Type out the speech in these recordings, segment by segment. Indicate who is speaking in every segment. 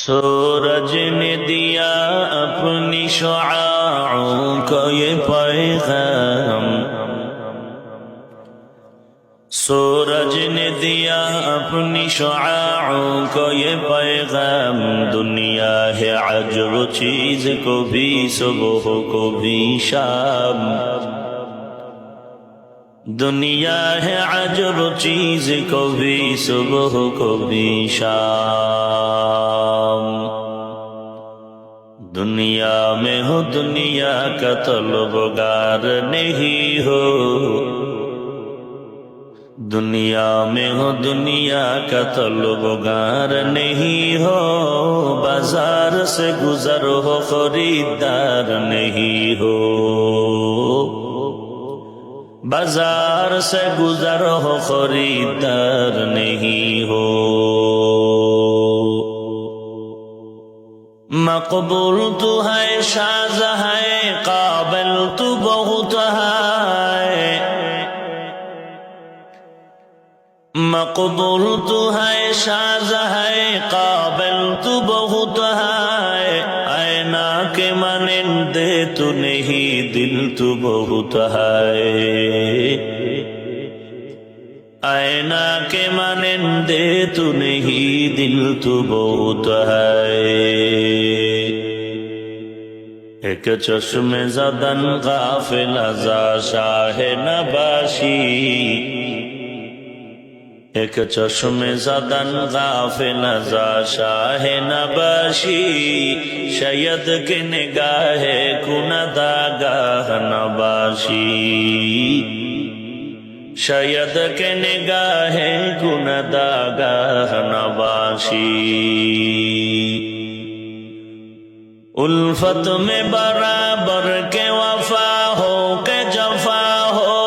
Speaker 1: سورج نے دیا اپنی شعاعوں کو یہ پیغام، سورج نے دیا اپنی شعاعوں کو یہ پیغام، دنیا ہے عجب چیز کو بھی صبح کو بھی شام، دنیا ہے عجب چیز کو بھی صبح کو بھی شام، دنیا میں ہو دنیا کا طلبگار نہیں ہو، دنیا میں ہو دنیا کا طلبگار نہیں ہو، بازار سے گزر ہو خریدار نہیں ہو، بازار سے گزر ہو خریدار نہیں ہو، مقبول تو ہے شاذ ہے قابل تو بہت ہے، مقبول تو ہے شاذ ہے قابل تو بہت ہے، اینا کے مانندے تو نہیں دل تو بہت ہے، اینا کے مانندے تو نہیں دل تو بہت ہے، ایک چشم زدن غافل ازا شاہ نباشی، ایک چشم زدن غافل ازا شاہ نباشی، شاید کہ نگاہ کند آگاہ نباشی، شاید کہ نگاہ کند آگاہ نباشی، الفت میں برابر کے وفا ہو کہ جفا ہو،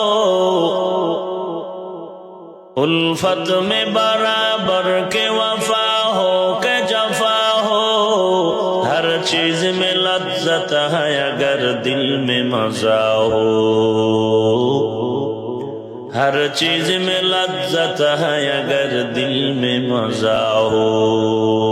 Speaker 1: الفت میں برابر کے وفا ہو کہ جفا ہو، ہر چیز میں لذت ہے اگر دل میں مزہ ہو، ہر چیز میں لذت ہے اگر دل میں مزہ ہو،